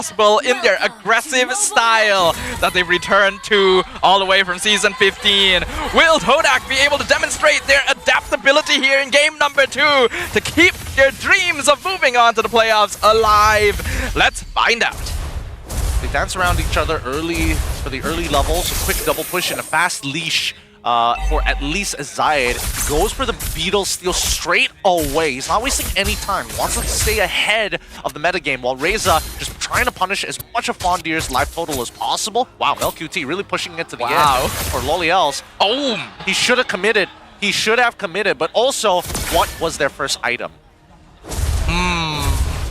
possible in their aggressive style that they've returned to all the way from Season 15. Will TODAK be able to demonstrate their adaptability here in game number 2 to keep their dreams of moving on to the playoffs alive? Let's find out. They dance around each other early for the early levels, a quick double push and a fast leash for at least Zayed. He goes for the Beetle steal straight away. He's not wasting any time. He wants to stay ahead of the metagame while Reza just trying to punish as much of Fondir's life total as possible. Wow, LQT really pushing it to the end for Loliel's. Oh, he should have committed. He should have committed, but also, what was their first item?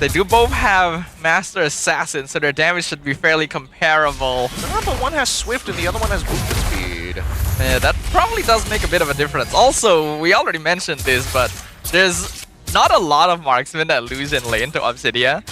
They do both have Master Assassin, so their damage should be fairly comparable. But one has Swift and the other one has movement speed. Yeah, that probably does make a bit of a difference. Also, we already mentioned this, but there's not a lot of marksmen that lose in lane to Obsidia.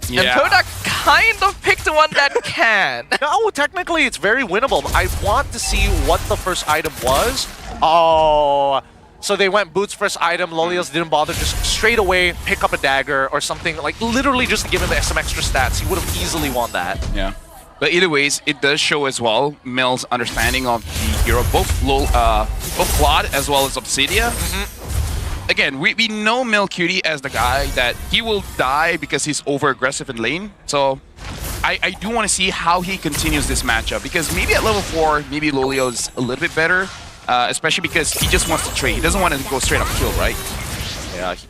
Yeah. And TODAK kind of picked one that can. No, technically it's very winnable. I want to see what the first item was. Oh, so they went Boots first item, Loliel's didn't bother, just straight away pick up a dagger or something, like literally just to give him some extra stats. He would have easily won that. Yeah. But either ways, it does show as well Mel's understanding of the hero, both Claude as well as Obsidia. Again, we know Mel Cutie as the guy that he will die because he's over-aggressive in lane. So I do want to see how he continues this matchup, because maybe at level 4, maybe Loliel is a little bit better, especially because he just wants to trade. He doesn't want to go straight up kill, right? Yeah, he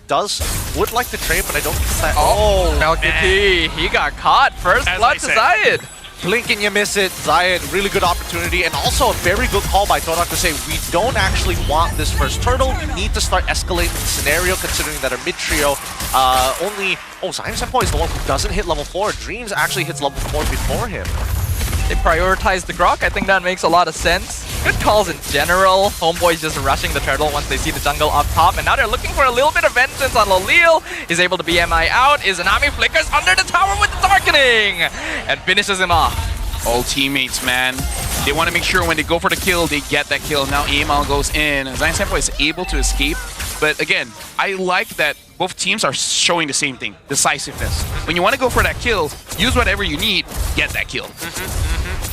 would like to trade, but I don't think that... Oh, Mel Cutie, he got caught. First blood to Zayed. Blink and you miss it. Zayed, really good opportunity, and also a very good call by TODAK to say, we don't actually want this first turtle. We need to start escalating the scenario, considering that our mid-trio Senpai is the one who doesn't hit level 4. Dreams actually hits level 4 before him. They prioritize the Grok. I think that makes a lot of sense. Good calls in general. Homeboys just rushing the turtle once they see the jungle up top. And now they're looking for a little bit of vengeance on Loliel. He's able to BMI out. Izanami flickers under the tower with the darkening and finishes him off. All teammates, man. They want to make sure when they go for the kill, they get that kill. Now Amal goes in. Zion Senpai is able to escape. But again, I like that both teams are showing the same thing, decisiveness. When you want to go for that kill, use whatever you need, get that kill.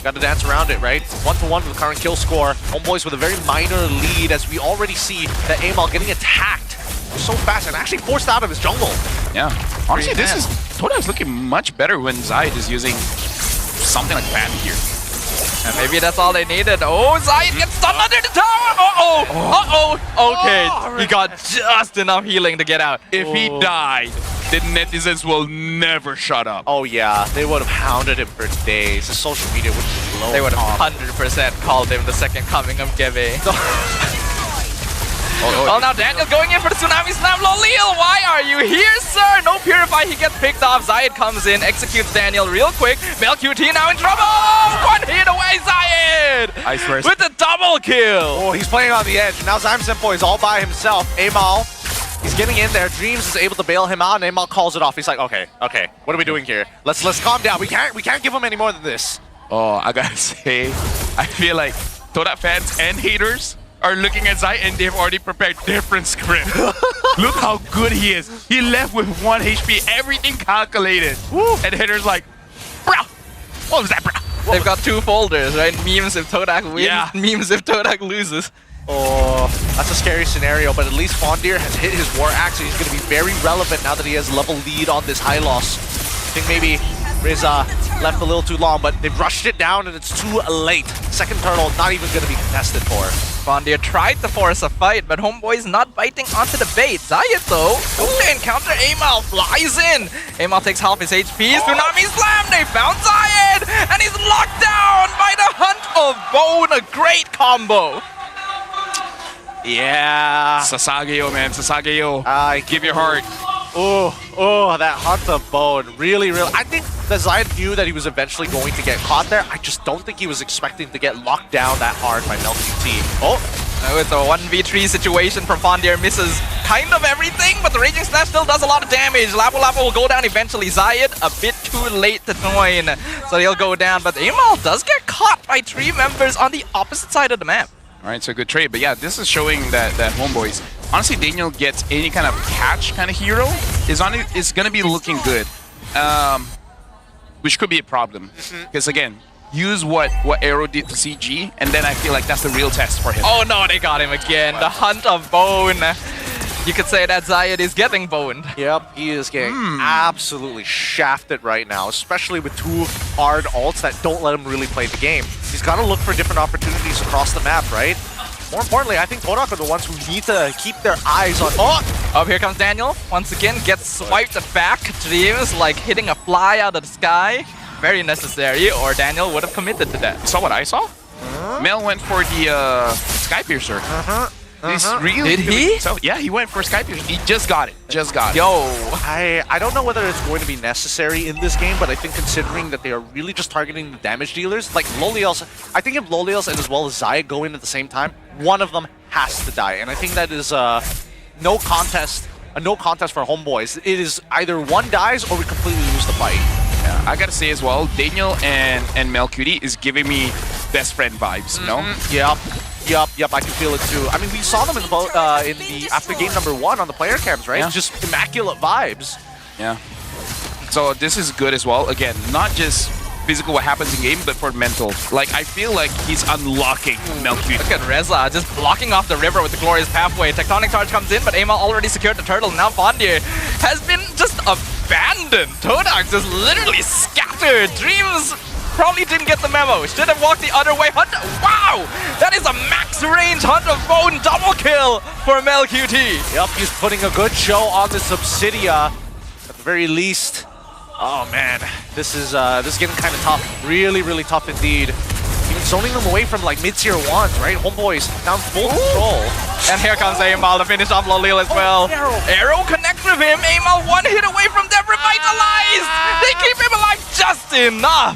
Got to dance around it, right? 1-for-1 with the current kill score. Homeboys with a very minor lead, as we already see that Amal getting attacked so fast and actually forced out of his jungle. Yeah. Honestly, TODAK is looking much better when Zayed is using something like that here. And maybe that's all they needed. Oh, Zayed gets stunned under the tower! Okay, he got just enough healing to get out. If he died, the netizens will never shut up. Oh yeah, they would have hounded him for days. The social media would have blown. They would have 100% called him the second coming of Gebe. Well, now Daniel's going in for the Tsunami Slam. Loliel, why are you here, sir? No Purify, he gets picked off. Zayed comes in, executes Daniel real quick. Mel QT now in trouble! One hit away, Zayed! I swear. With the double kill! Oh, he's playing on the edge. Now Zion Senpai is all by himself. Amal, he's getting in there. Dreams is able to bail him out, and Amal calls it off. He's like, okay, what are we doing here? Let's calm down. We can't give him any more than this. Oh, I gotta say, I feel like TODAK fans and haters are looking at Zayed and they've already prepared different script. Look how good he is. He left with 1 HP, everything calculated. Woo. And the haters like, bro, what was that, bro? They've got 2 folders, right? Memes if TODAK wins, memes if TODAK loses. Oh, that's a scary scenario, but at least Fondir has hit his War Axe, so he's going to be very relevant now that he has level lead on this high loss. I think maybe Reza left a little too long, but they've rushed it down and it's too late. Second turtle not even going to be contested for. Fondir tried to force a fight, but Homeboy's not biting onto the bait. Zayed, though, going to encounter Amal, flies in. Amal takes half his HP. Tsunami Slam, they found Zayed, and he's locked down by the Hunt of Bone. A great combo. Yeah. Sasageo, man, Sasageo. Give your heart. Oh, that Hunt of Bone. Really, I think that Zayed knew that he was eventually going to get caught there. I just don't think he was expecting to get locked down that hard by LQT. Oh, it's a 1v3 situation from Fondir. Misses kind of everything, but the Raging Slash still does a lot of damage. Lapu Lapu will go down eventually. Zayed, a bit too late to join, so he'll go down. But Amal does get caught by 3 members on the opposite side of the map. All right, so good trade. But yeah, this is showing that Homeboys, honestly, Daniel gets any kind of catch kind of hero is going to be looking good. which could be a problem. Because again, use what Aero did to CG, and then I feel like that's the real test for him. Oh no, they got him again. The hunt of bone. You could say that Zayed is getting boned. Yep, he is getting absolutely shafted right now, especially with two hard ults that don't let him really play the game. He's got to look for different opportunities across the map, right? More importantly, I think TODAK are the ones who need to keep their eyes on... Oh, here comes Daniel. Once again, gets swiped back. Dreams like hitting a fly out of the sky. Very necessary, or Daniel would have committed to that. Saw what I saw? Mel went for the Sky Piercer. He's really Did he? So yeah, he went for Sky Piercer. He just got it. Yo. I don't know whether it's going to be necessary in this game, but I think considering that they are really just targeting the damage dealers, like Loliels, I think if Loliels and as well as Zayed go in at the same time, one of them has to die. And I think that is no contest for Home Bois. It is either one dies or we completely lose the fight. Yeah, I gotta say as well, Daniel and Mel Cutie is giving me best friend vibes, you know? Yep, I can feel it too. I mean, we saw them in the after game number 1 on the player cams, right? Yeah. Just immaculate vibes. Yeah. So this is good as well. Again, not just physical what happens in game, but for mental. Like, I feel like he's unlocking Mel Cutie. Look at Reza just blocking off the river with the glorious pathway. Tectonic Charge comes in, but Amal already secured the turtle. Now Fondir has been just abandoned. TODAK just literally scattered. Dreams probably didn't get the memo. Should have walked the other way. Hunt. Wow! That is a max range Hunt of Bone double kill for Mel QT. Yep, he's putting a good show on the Subsidia, at the very least. Oh man, this is getting kind of tough. Really, really tough indeed. Even zoning them away from like mid-tier ones, right? Home Bois down full control. And here comes Amal to finish off Lolil as well. Arrow connects with him. Amal one hit away from them revitalized. They keep him alive just enough.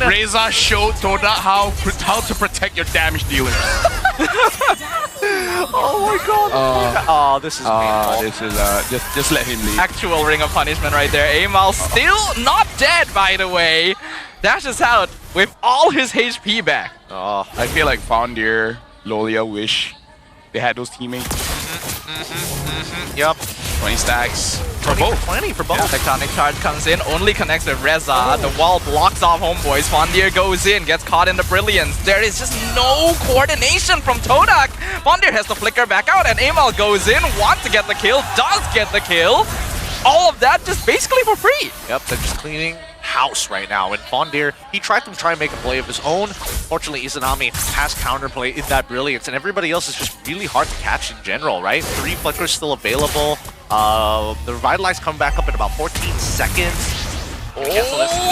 Reza showed TODAK how to protect your damage dealers. Oh my god. Oh, this is painful. This is just let him leave. Actual ring of punishment right there. Amal still not dead, by the way. Dashes out with all his HP back. Oh, I feel like Fondir, Lolia, Wish, they had those teammates. Yep. 20 stacks. For 20 for both. Tectonic Charge comes in, only connects with Reza. The wall blocks off Home Bois. Fondir goes in, gets caught in the brilliance. There is just no coordination from TODAK. Fondir has to flicker back out, and Amal goes in, wants to get the kill, does get the kill. All of that just basically for free. Yep, they're just cleaning house right now. And Fondir, he tried to try and make a play of his own. Fortunately, Izanami has counterplay in that brilliance, and everybody else is just really hard to catch in general, right? 3 flickers still available. The Revitalize come back up in about 14 seconds. Oh,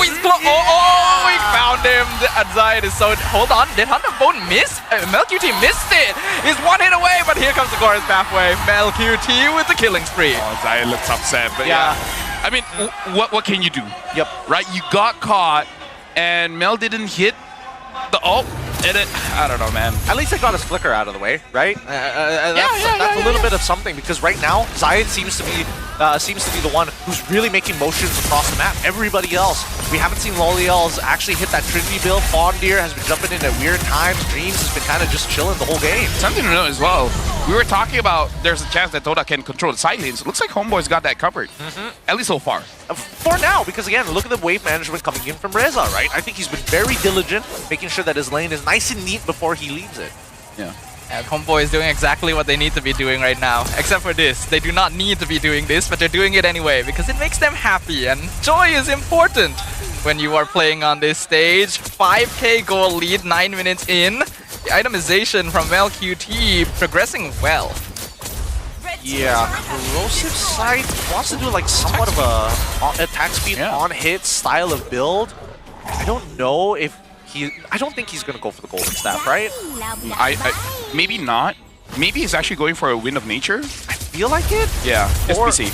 he's close. Oh, he found him. The anxiety is so... Hold on, did Hunt of Bone miss? Mel QT missed it. He's one hit away, but here comes the glorious pathway. Mel QT with the killing spree. Oh, Zaya looks upset, but yeah. I mean, what can you do? Yep. Right, you got caught, and Mel didn't hit the ult. I don't know, man. At least I got his flicker out of the way, right? That's a little bit of something, because right now Zayed seems to be the one who's really making motions across the map. Everybody else, we haven't seen Loliels actually hit that Trinity build. Fondir has been jumping in at weird times. Dreams has been kind of just chilling the whole game. Something to know as well. We were talking about there's a chance that TODAK can control the side lanes. It looks like Home Bois got that covered, at least so far. For now, because again, look at the wave management coming in from Reza, right? I think he's been very diligent, making sure that his lane is nice and neat before he leaves it. Yeah. And Home Bois is doing exactly what they need to be doing right now. Except for this. They do not need to be doing this, but they're doing it anyway because it makes them happy, and joy is important when you are playing on this stage. 5k goal lead, 9 minutes in. The itemization from Mel QT progressing well. Yeah, Corrosive Sight wants to do like somewhat of a attack speed on hit style of build. I don't know if I don't think he's gonna go for the golden staff, right? I maybe not. Maybe he's actually going for a Wind of Nature. I feel like it. Yeah, Or- SPC.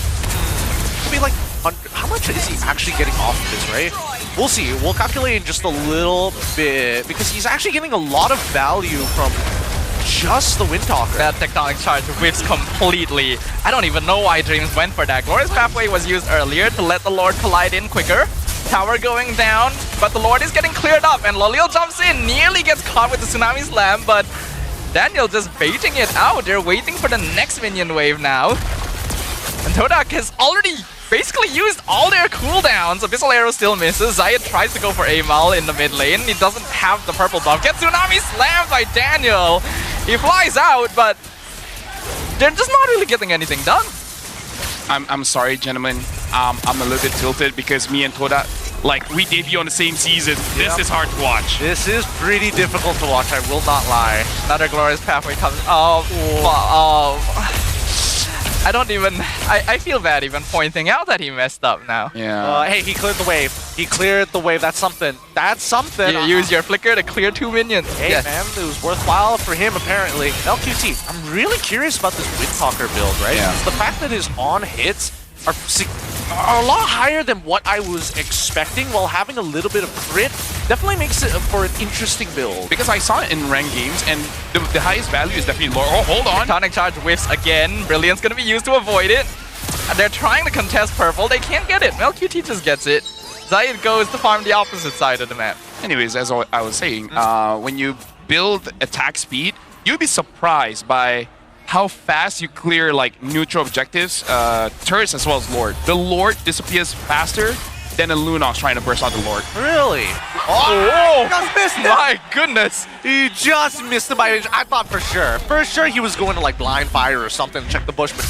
Could be like, how much is he actually getting off of this, right? We'll see. We'll calculate in just a little bit, because he's actually getting a lot of value from just the Windtalker. That Tectonic Charge whiffs completely. I don't even know why Dreams went for that. Glorious Pathway was used earlier to let the Lord collide in quicker. Tower going down, but the Lord is getting cleared up, and Lolil jumps in, nearly gets caught with the Tsunami Slam, but Daniel just baiting it out. They're waiting for the next minion wave now. And TODAK has already basically used all their cooldowns. Abyssal Arrow still misses. Zayed tries to go for Amal in the mid lane. He doesn't have the purple buff. Gets Tsunami slammed by Daniel. He flies out, but they're just not really getting anything done. I'm sorry, gentlemen. I'm a little bit tilted because me and TODAK, like, we debut on the same season. This is hard to watch. This is pretty difficult to watch, I will not lie. Another glorious pathway comes. I don't even. I feel bad even pointing out that he messed up now. Yeah. Hey, he cleared the wave. He cleared the wave. That's something. That's something. You use your flicker to clear 2 minions. Hey, Yes. man, it was worthwhile for him, apparently. LQT, I'm really curious about this Windtalker build, right? Yeah. The fact that his on-hits are a lot higher than what I was expecting, while having a little bit of crit definitely makes it for an interesting build. Because I saw it in ranked games, and the highest value is definitely lower. Oh, hold on. Tonic Charge whiffs again. Brilliant's gonna be used to avoid it. And they're trying to contest purple. They can't get it. MelQT just gets it. Zayed goes to farm the opposite side of the map. Anyways, as I was saying, when you build attack speed, you'll be surprised by how fast you clear like neutral objectives, turrets as well as Lord. The Lord disappears faster than a Lunox trying to burst out the Lord. Really? Oh, just missed him. my goodness. He just missed him by inch. I thought for sure he was going to like blind fire or something, check the bush, but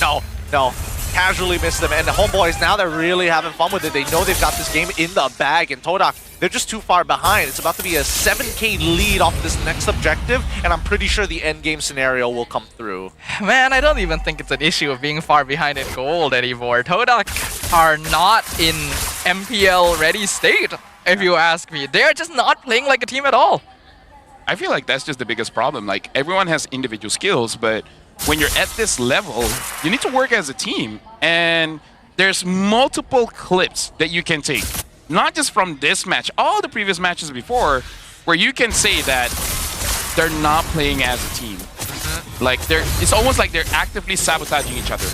no. Casually missed them, and the homeboys, now they're really having fun with it. They know they've got this game in the bag, and TODAK, they're just too far behind. It's about to be a 7K lead off this next objective, and I'm pretty sure the end game scenario will come through. Man, I don't even think it's an issue of being far behind in gold anymore. TODAK are not in MPL ready state, if you ask me. They're just not playing like a team at all. I feel like that's just the biggest problem. Like, everyone has individual skills, but when you're at this level, you need to work as a team. And there's multiple clips that you can take. Not just from this match, all the previous matches before, where you can say that they're not playing as a team. Like, it's almost like they're actively sabotaging each other.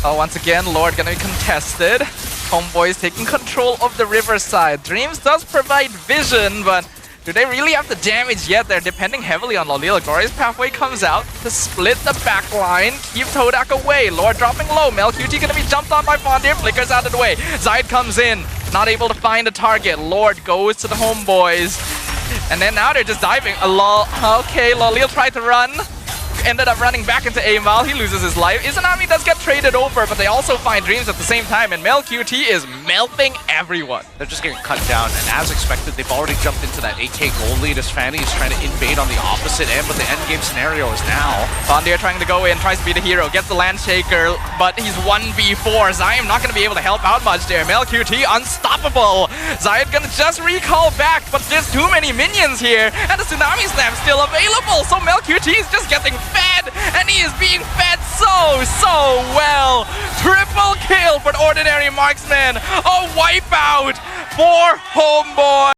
Oh, once again, Lord gonna be contested. Homeboys taking control of the riverside. Dreams does provide vision, but do they really have the damage yet? They're depending heavily on Lolil. Glorious Pathway comes out to split the back line, keep TODAK away. Lord dropping low. MelQT gonna be jumped on by Fondir, flickers out of the way. Zayed comes in, not able to find a target. Lord goes to the homeboys. And then now they're just diving. Okay, Lolil tried to run. Ended up running back into Amal. He loses his life. Izanami does get traded over, but they also find Dreams at the same time, and MelQT is melting everyone. They're just getting cut down, and as expected, they've already jumped into that 8K gold lead as Fanny is trying to invade on the opposite end, but the end game scenario is now. Fondir trying to go in, tries to be the hero, gets the Landshaker, but he's 1v4. Zayed not going to be able to help out much there. MelQT unstoppable. Zayed going to just recall back, but there's too many minions here, and the Tsunami Slam still available, so MelQT is just getting fed, and he is being fed so well. Triple kill for the ordinary marksman. A wipeout for Homeboy.